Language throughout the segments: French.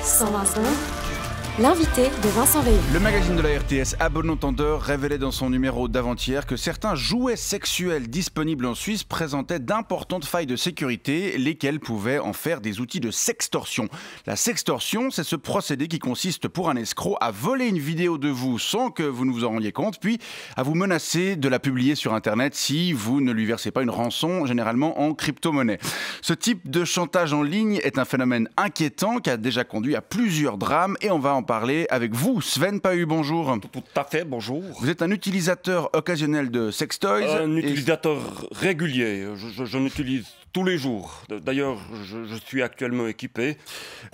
120 secondes. L'invité de Vincent Veillon. Le magazine de la RTS à bon entendeur révélait dans son numéro d'avant-hier que certains jouets sexuels disponibles en Suisse présentaient d'importantes failles de sécurité, lesquelles pouvaient en faire des outils de sextorsion. La sextorsion, c'est ce procédé qui consiste pour un escroc à voler une vidéo de vous sans que vous ne vous en rendiez compte, puis à vous menacer de la publier sur Internet si vous ne lui versez pas une rançon, généralement en crypto-monnaie. Ce type de chantage en ligne est un phénomène inquiétant qui a déjà conduit à plusieurs drames et on va en parler avec vous. Sven Pahu, bonjour. Tout à fait, bonjour. Vous êtes un utilisateur occasionnel de sextoys. Un utilisateur régulier. Je l'utilise tous les jours. D'ailleurs, je suis actuellement équipé.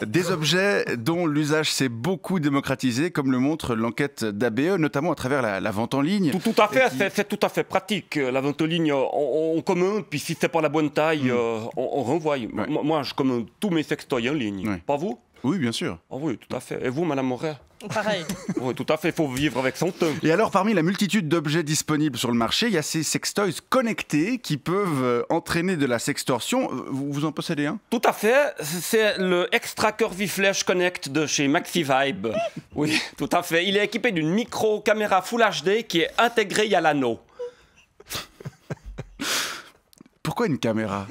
Des objets dont l'usage s'est beaucoup démocratisé, comme le montre l'enquête d'ABE, notamment à travers la vente en ligne. Tout à fait, c'est tout à fait pratique. La vente en ligne, on commande, puis si c'est pas la bonne taille, on renvoie. Ouais. Moi, je commande tous mes sextoys en ligne. Ouais. Pas vous ? Oui, bien sûr. Ah oui, tout à fait. Et vous, Madame Moret ? Pareil. Oui, tout à fait, il faut vivre avec son temps. Et alors, parmi la multitude d'objets disponibles sur le marché, il y a ces sextoys connectés qui peuvent entraîner de la sextorsion. Vous en possédez un ? Tout à fait, c'est le Extra Curvy Flash Connect de chez MaxiVibe. Oui, tout à fait. Il est équipé d'une micro-caméra Full HD qui est intégrée à l'anneau. Pourquoi une caméra ?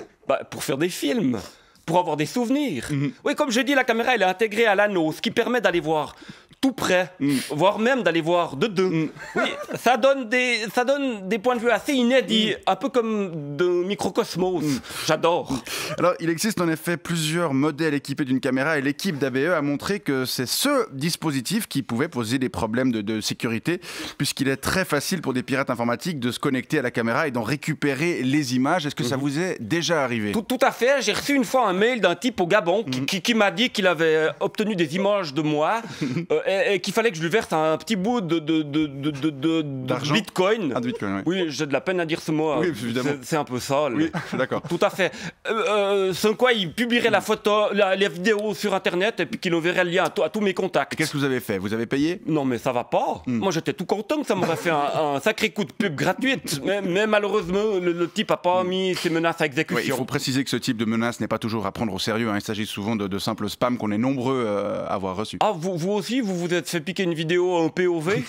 Pour faire des films. Pour avoir des souvenirs. Oui, comme j'ai dit, la caméra, elle est intégrée à l'anneau, ce qui permet d'aller voir tout près, voire même d'aller voir de deux. Oui, ça donne des points de vue assez inédits, un peu comme de microcosmos. J'adore. Alors, il existe en effet plusieurs modèles équipés d'une caméra et l'équipe d'ABE a montré que c'est ce dispositif qui pouvait poser des problèmes de sécurité, puisqu'il est très facile pour des pirates informatiques de se connecter à la caméra et d'en récupérer les images. Est-ce que ça vous est déjà arrivé ? Tout à fait. J'ai reçu une fois un mail d'un type au Gabon qui m'a dit qu'il avait obtenu des images de moi et qu'il fallait que je lui verse un petit bout de Bitcoin. Ah, de Bitcoin, oui. Oui, j'ai de la peine à dire ce mot. Oui, évidemment. C'est un peu sale. Oui, d'accord. Tout à fait. Sans quoi il publierait la photo, les vidéos sur Internet et puis qu'il enverrait le lien à tous mes contacts. Qu'est-ce que vous avez fait ? Vous avez payé ? Non, mais ça va pas. Moi, j'étais tout content que ça m'aurait fait un sacré coup de pub gratuite. Mais malheureusement, le type a pas mis ses menaces à exécution. Oui, il faut préciser que ce type de menace n'est pas toujours à prendre au sérieux. Il s'agit souvent de simples spams qu'on est nombreux à avoir reçus. Ah, vous aussi, vous vous êtes fait piquer une vidéo en POV ?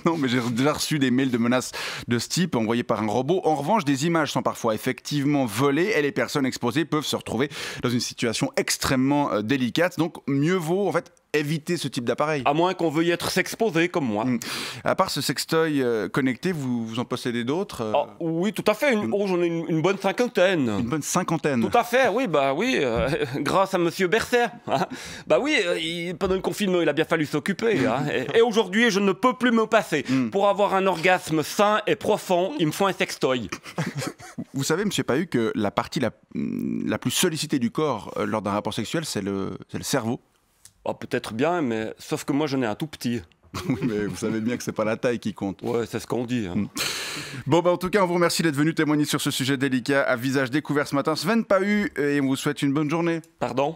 Non, mais j'ai déjà reçu des mails de menaces de ce type envoyés par un robot. En revanche, des images sont parfois effectivement volées et les personnes exposées peuvent se retrouver dans une situation extrêmement délicate. Donc, mieux vaut en fait éviter ce type d'appareil. À moins qu'on veuille être s'exposer comme moi. À part ce sextoy connecté, vous en possédez d'autres Oui, tout à fait. J'en ai une bonne cinquantaine. Une bonne cinquantaine. Tout à fait, oui, grâce à Monsieur Berset. Pendant le confinement, il a bien fallu s'occuper. Et aujourd'hui, je ne peux plus me passer. Pour avoir un orgasme sain et profond, il me faut un sextoy. Vous savez, Monsieur Pahu, que la partie la plus sollicitée du corps lors d'un rapport sexuel, c'est le cerveau. Oh, peut-être bien, mais sauf que moi, j'en ai un tout petit. Oui, mais vous savez bien que c'est pas la taille qui compte. Ouais, c'est ce qu'on dit. Bon, en tout cas, on vous remercie d'être venu témoigner sur ce sujet délicat à visage découvert ce matin. Sven Pahu, et on vous souhaite une bonne journée. Pardon ?